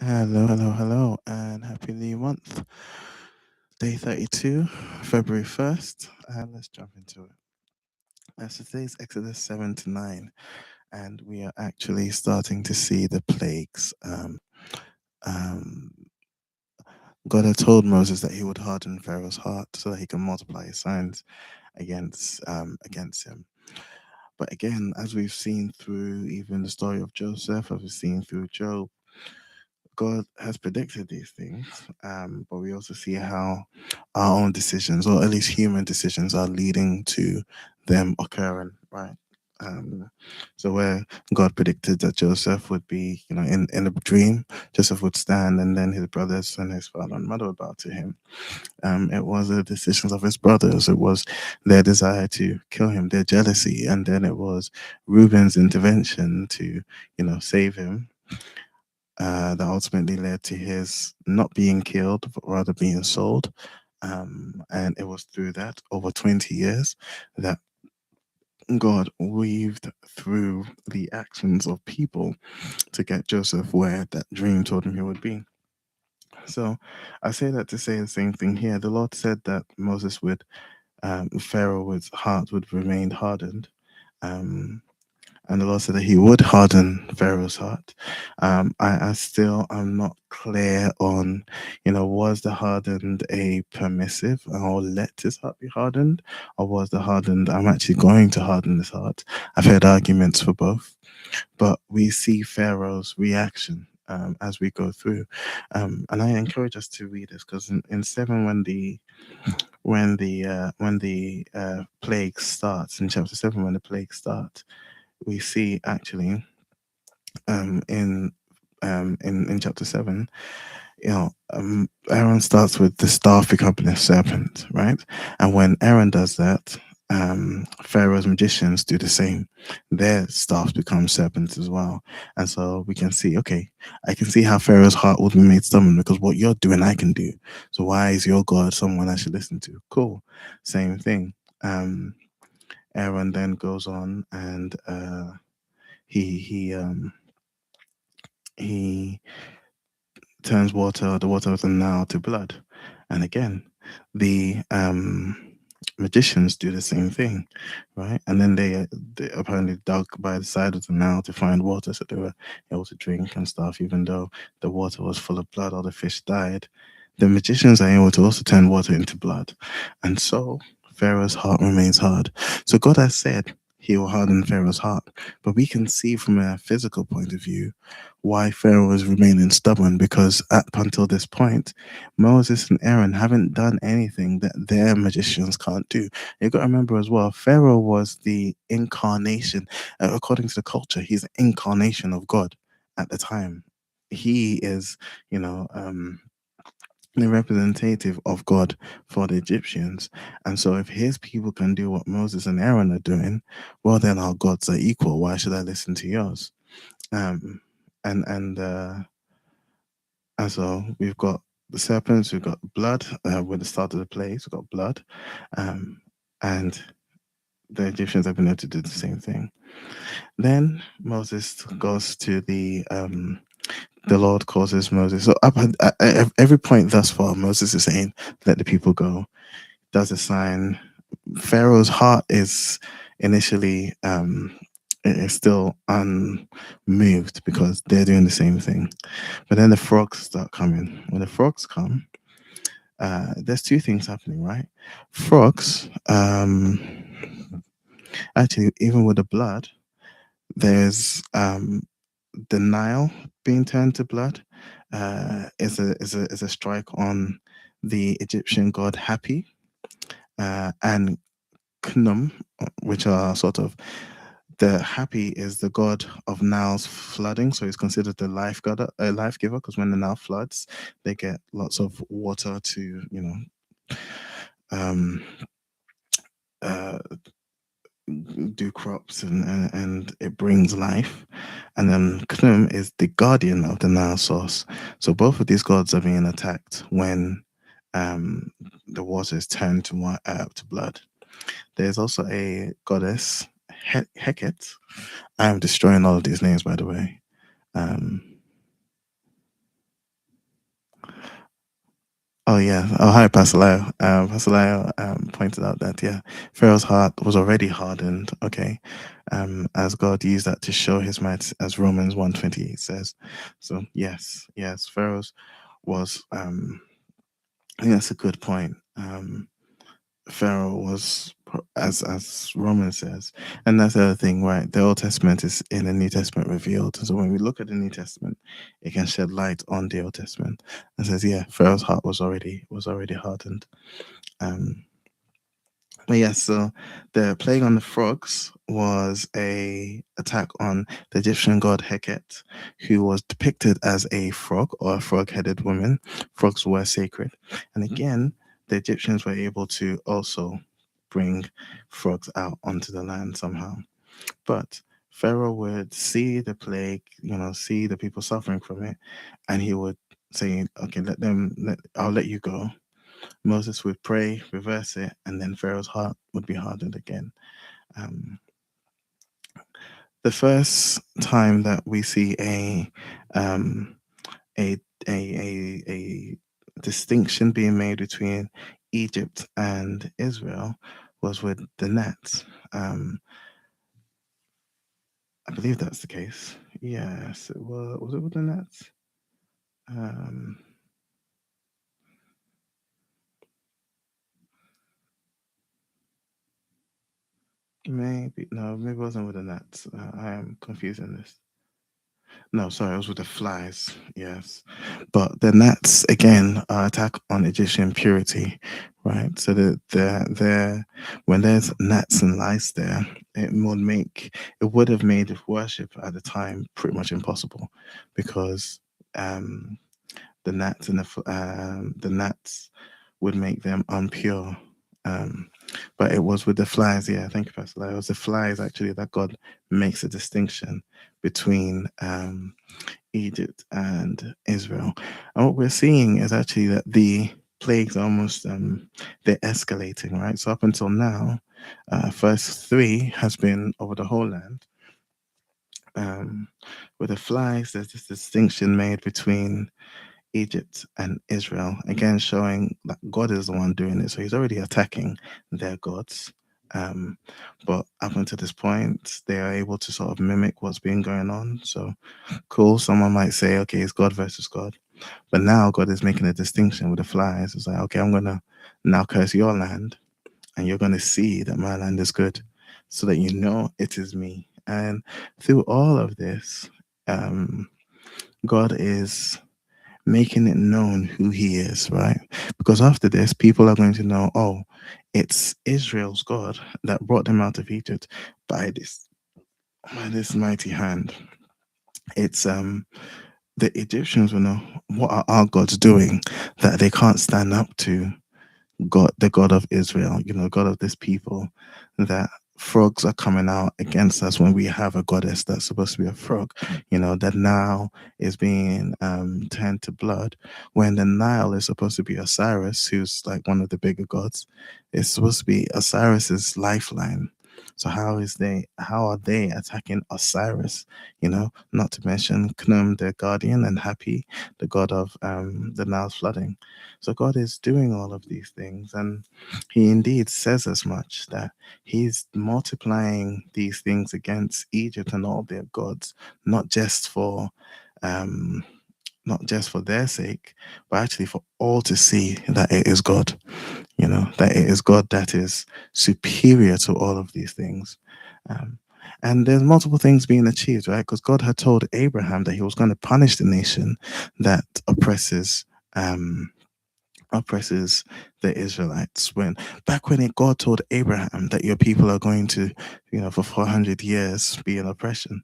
Hello, hello, hello, and happy new month. Day 32, February 1st, and let's jump into it. So today's Exodus 7 to 9, and we are actually starting to see the plagues. Um, God had told Moses that he would harden Pharaoh's heart so that he can multiply his signs against him. But again, as we've seen through even the story of Joseph, as we've seen through Job, God has predicted these things, but we also see how our own decisions, or at least human decisions, are leading to them occurring, right? Um, so where God predicted that Joseph would be, in a dream, Joseph would stand, and then his brothers and his father and mother would bow to him. It was the decisions of his brothers. It was their desire to kill him, their jealousy, and then it was Reuben's intervention to, save him, that ultimately led to his not being killed, but rather being sold. And it was through that, over 20 years, that God weaved through the actions of people to get Joseph where that dream told him he would be. So I say that to say the same thing here. The Lord said that Moses would, Pharaoh's heart would remain hardened. Um, and the Lord said that He would harden Pharaoh's heart. I still am not clear on, was the hardened a permissive or let his heart be hardened, or was the hardened, I'm actually going to harden his heart? I've heard arguments for both, but we see Pharaoh's reaction. As we go through, and I encourage us to read this because in 7, when the plague starts, in chapter 7, when the plague starts, we see actually, in in chapter 7, Aaron starts with the staff becoming a serpent, right? And when Aaron does that, Pharaoh's magicians do the same. Their staffs become serpents as well. And so we can see, okay, I can see how Pharaoh's heart would be made stubborn, because what you're doing I can do, so why is your God someone I should listen to? Cool. Same thing. Aaron then goes on, and he he um he turns the water of the Nile to blood. And again, the magicians do the same thing, right? And then they apparently dug by the side of the Nile to find water, so they were able to drink and stuff, even though the water was full of blood, all the fish died. The magicians are able to also turn water into blood. And so Pharaoh's heart remains hard. So God has said he will harden Pharaoh's heart. But we can see from a physical point of view why Pharaoh is remaining stubborn, because up until this point, Moses and Aaron haven't done anything that their magicians can't do. You've got to remember as well, Pharaoh was the incarnation, according to the culture, he's the incarnation of God at the time. He is, you know, the representative of God for the Egyptians. And so if his people can do what Moses and Aaron are doing, well, then our gods are equal. Why should I listen to yours? Um, and and uh, and so we've got the serpents, we've got blood. With the start of the plagues, we've got blood, um, and the Egyptians have been able to do the same thing. Then Moses goes to the Lord causes Moses. So at every point thus far, Moses is saying, "Let the people go." Does a sign. Pharaoh's heart is initially it is still unmoved because they're doing the same thing. But then the frogs start coming. When the frogs come, there's two things happening, right? Frogs, actually, even with the blood, there's the Nile being turned to blood. Is a strike on the Egyptian god Happy, and Khnum, which are sort of, the Happy is the god of Nile's flooding, so he's considered the life giver, because when the Nile floods, they get lots of water to, um, uh, do crops, and it brings life. And then Khnum is the guardian of the Nile source. So both of these gods are being attacked when um, the water is turned to blood. There's also a goddess, Heket. I am destroying all of these names, by the way. Um, Oh yeah. Oh hi, Pastor Lyle. Pastor Lyle pointed out that yeah, Pharaoh's heart was already hardened. Okay, as God used that to show His might, as Romans 1:28 says. So yes, yes, Pharaoh's was. I think that's a good point. Pharaoh was, as Romans says, and that's the other thing, right? The Old Testament is in the New Testament revealed. So when we look at the New Testament, it can shed light on the Old Testament and says, yeah, Pharaoh's heart was already hardened. Um, but yeah, so the plague on the frogs was a attack on the Egyptian god Heket, who was depicted as a frog or a frog-headed woman. Frogs were sacred, and again, the Egyptians were able to also bring frogs out onto the land somehow. But Pharaoh would see the plague, see the people suffering from it, and he would say, "Okay, I'll let you go." Moses would pray, reverse it, and then Pharaoh's heart would be hardened again. Um, the first time that we see um, a, a distinction being made between Egypt and Israel was with the gnats. I believe that's the case. Yes, it was. Was it with the gnats? Um, maybe no, maybe it wasn't with the gnats. I am confusing this. No, sorry, it was with the flies. Yes, but the gnats again attack on Egyptian purity, right? So the when there's gnats and lice there, it would have made worship at the time pretty much impossible, because um the gnats would make them unpure. Um, but it was with the flies. Yeah, thank you, Pastor. It was the flies actually that God makes a distinction between Egypt and Israel. And what we're seeing is actually that the plagues are almost they're escalating, right? So up until now, first three has been over the whole land. Um, with the flies, there's this distinction made between Egypt and Israel, again showing that God is the one doing it. So He's already attacking their gods. Um, but up until this point, they are able to sort of mimic what's been going on. So cool. Someone might say, okay, it's God versus God. But now God is making a distinction with the flies. It's like, okay, I'm going to now curse your land, and you're going to see that my land is good, so that you know it is me. And through all of this, God is making it known who he is, right? Because after this, people are going to know, oh, it's Israel's God that brought them out of Egypt by this mighty hand. It's the Egyptians will know, what are our gods doing that they can't stand up to God, the God of Israel, God of this people, that frogs are coming out against us when we have a goddess that's supposed to be a frog, that now is being turned to blood, when the Nile is supposed to be Osiris, who's like one of the bigger gods. It's supposed to be Osiris's lifeline. So how are they attacking Osiris? Not to mention Khnum, their guardian, and Hapi, the god of the Nile's flooding. So God is doing all of these things, and He indeed says as much, that He's multiplying these things against Egypt and all their gods, not just for um, not just for their sake, but actually for all to see that it is God. That it is God that is superior to all of these things. Um, and there's multiple things being achieved, right? Because God had told Abraham that He was going to punish the nation that Um, oppresses the Israelites. When God told Abraham that your people are going to, for 400 years be in oppression,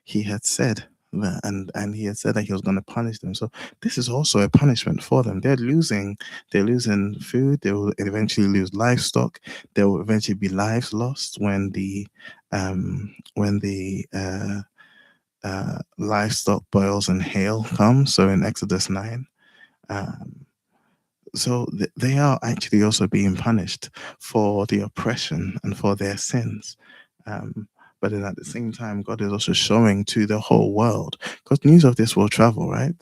He had said that, and He had said that He was going to punish them. So this is also a punishment for them. They're losing food. They will eventually lose livestock. There will eventually be lives lost when the livestock boils and hail comes. So in Exodus 9. Um, so they are actually also being punished for the oppression and for their sins. Um, but then at the same time, God is also showing to the whole world, because news of this will travel, right?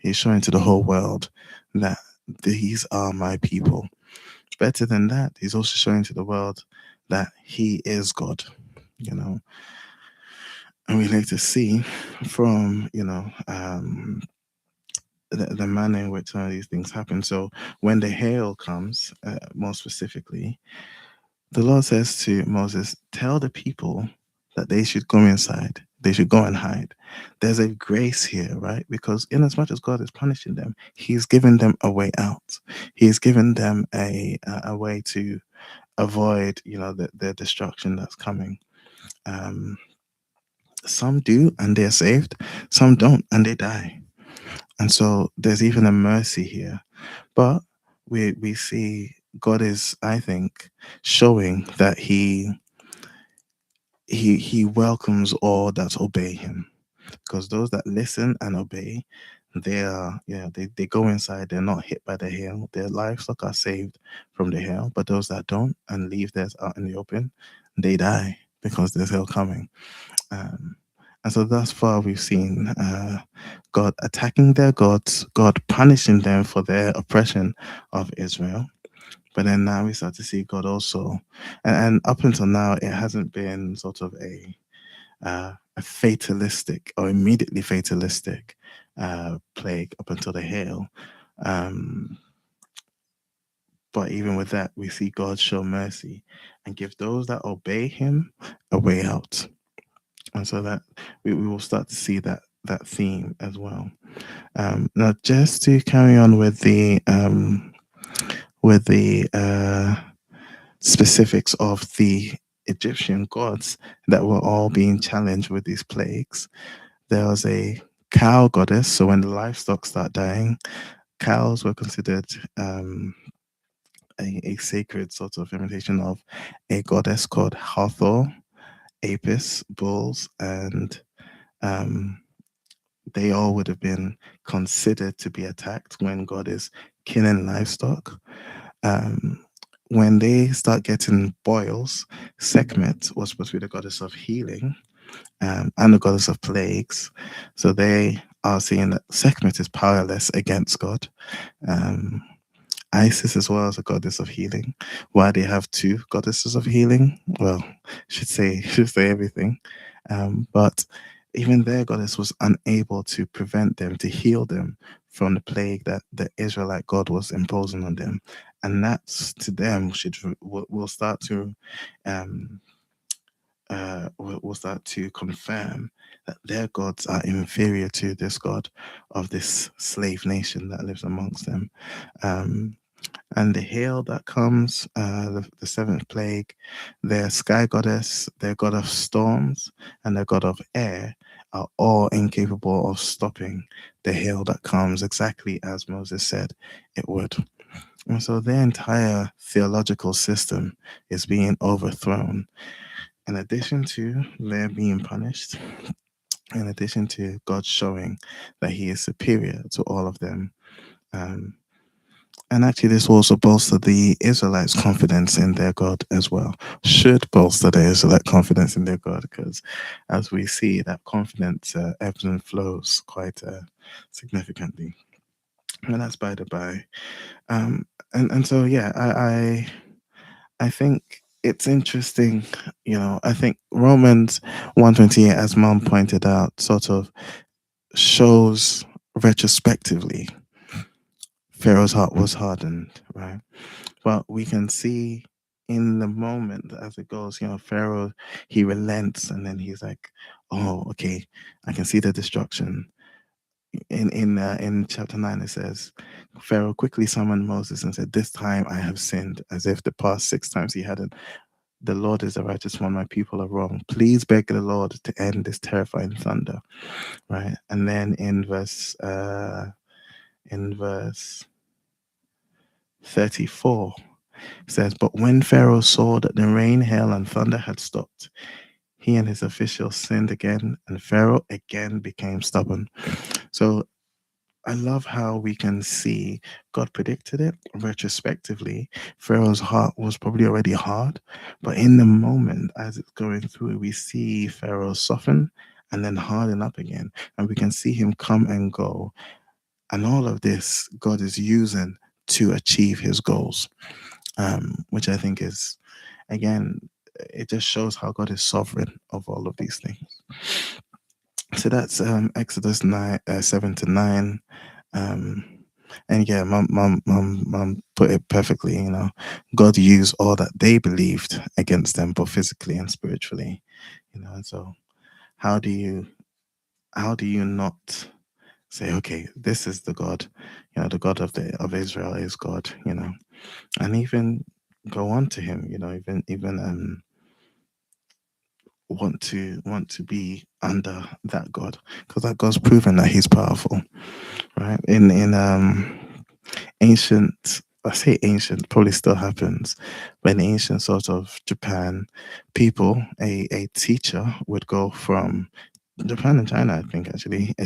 He's showing to the whole world that these are my people. Better than that, he's also showing to the world that he is God, you know. And we later see from, the manner in which some of these things happen. So when the hail comes, more specifically, the Lord says to Moses, tell the people that they should go inside. They should go and hide. There's a grace here, right? Because in as much as God is punishing them, He's given them a way out. He's given them a way to avoid, the destruction that's coming. Um, some do and they're saved. Some don't and they die. And so there's even a mercy here. But we see God is, I think, showing that he welcomes all that obey him, because those that listen and obey, they are, they go inside, they're not hit by the hail, their livestock are saved from the hail. But those that don't and leave theirs out in the open, they die because there's hail coming. um, and so thus far we've seen God attacking their gods, God punishing them for their oppression of Israel. But then now we start to see God also, and up until now, it hasn't been sort of a fatalistic or immediately fatalistic plague up until the hail. Um, but even with that, we see God show mercy and give those that obey Him a way out, and so that we will start to see that theme as well. Now, just to carry on with the specifics of the Egyptian gods that were all being challenged with these plagues. There was a cow goddess. So when the livestock start dying, cows were considered a sacred sort of imitation of a goddess called Hathor, Apis, bulls, and um, they all would have been considered to be attacked when God is killing livestock. Um, when they start getting boils, Sekhmet was supposed to be the goddess of healing, and the goddess of plagues. So they are seeing that Sekhmet is powerless against God. Um, Isis as well as a goddess of healing. Why they have two goddesses of healing? Well, should say everything. But even their goddess was unable to prevent them, to heal them from the plague that the Israelite God was imposing on them, and that's to them will start to um, will start to confirm that their gods are inferior to this God of this slave nation that lives amongst them. Um, and the hail that comes, the seventh plague, their sky goddess, their god of storms, and their god of air are all incapable of stopping the hail that comes, exactly as Moses said it would. And so their entire theological system is being overthrown. In addition to their being punished, in addition to God showing that He is superior to all of them. Um, and actually, this will also bolster the Israelites' confidence in their God as well. Should bolster the Israelite confidence in their God, because as we see, that confidence ebbs and flows quite significantly. And that's by the by. And so, yeah, I think it's interesting, I think Romans 128, as Mom pointed out, sort of shows retrospectively Pharaoh's heart was hardened, right? But we can see in the moment as it goes, Pharaoh, he relents and then he's like, oh, okay, I can see the destruction. In chapter 9 it says, Pharaoh quickly summoned Moses and said, this time I have sinned, as if the past 6 times he hadn't. The Lord is the righteous one, my people are wrong. Please beg the Lord to end this terrifying thunder. Right. And then in verse 34 it says, but when Pharaoh saw that the rain, hail, and thunder had stopped, he and his officials sinned again, and Pharaoh again became stubborn. So I love how we can see God predicted it retrospectively. Pharaoh's heart was probably already hard, but in the moment, as it's going through, we see Pharaoh soften and then harden up again, and we can see him come and go. And all of this, God is using to achieve his goals, which I think is, again, it just shows how God is sovereign of all of these things. So that's Exodus 9, 7 to 9. Um, and yeah, mum put it perfectly. God used all that they believed against them, both physically and spiritually. And so how do you not say, okay, this is the God, the God of Israel is God, and even go on to him, even want to be under that God, because that God's proven that he's powerful, right? In ancient, I say ancient, probably still happens, but in ancient sort of Japan, people, a teacher would go from Japan and China, I think actually, a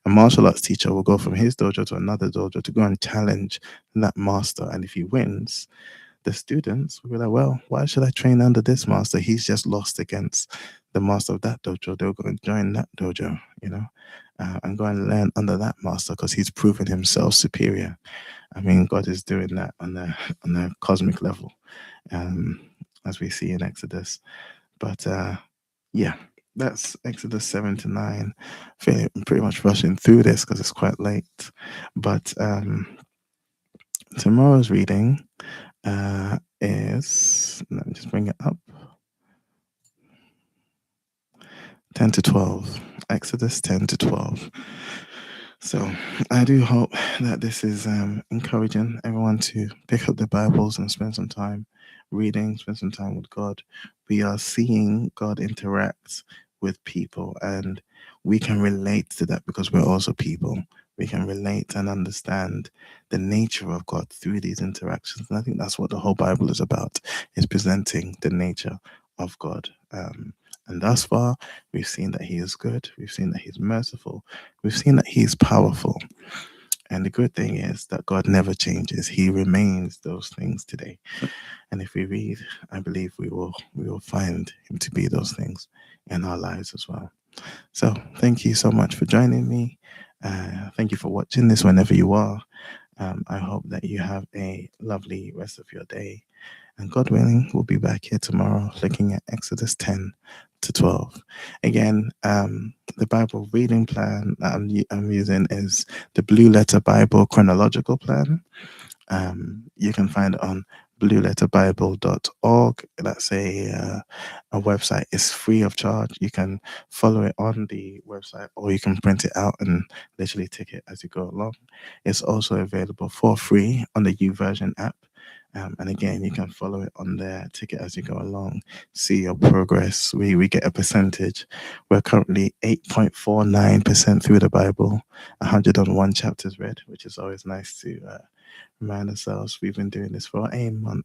martial arts teacher will go from his dojo to another dojo to go and challenge that master. And if he wins, the students will be like, well, why should I train under this master? He's just lost against the master of that dojo. They'll go and join that dojo, and go and learn under that master because he's proven himself superior. I mean, God is doing that on a cosmic level, as we see in Exodus. But yeah, that's Exodus 7 to 9. I'm pretty much rushing through this because it's quite late. But tomorrow's reading is, let me just bring it up, 10 to 12. Exodus 10 to 12. So I do hope that this is encouraging everyone to pick up their Bibles and spend some time reading, spend some time with God. We are seeing God interact with people, and we can relate to that because we're also people. We can relate and understand the nature of God through these interactions. And I think that's what the whole Bible is about, is presenting the nature of God. And thus far, we've seen that he is good. We've seen that he's merciful. We've seen that he's powerful. And the good thing is that God never changes. He remains those things today. And if we read, I believe we will find him to be those things in our lives as well. So thank you so much for joining me. Thank you for watching this whenever you are. I hope that you have a lovely rest of your day. And God willing, we'll be back here tomorrow looking at Exodus 10 to 12. Again, the Bible reading plan that I'm using is the Blue Letter Bible Chronological Plan. You can find it on blueletterbible.org. That's a website. It's free of charge. You can follow it on the website, or you can print it out and literally take it as you go along. It's also available for free on the YouVersion app. And again, you can follow it on there, take it as you go along, see your progress. We get a percentage. We're currently 8.49% through the Bible, 101 chapters read, which is always nice to remind ourselves we've been doing this for a month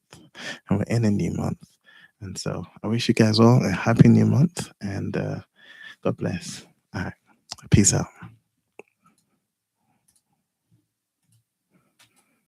and we're in a new month. And so I wish you guys all a happy new month, and God bless. All right. Peace out.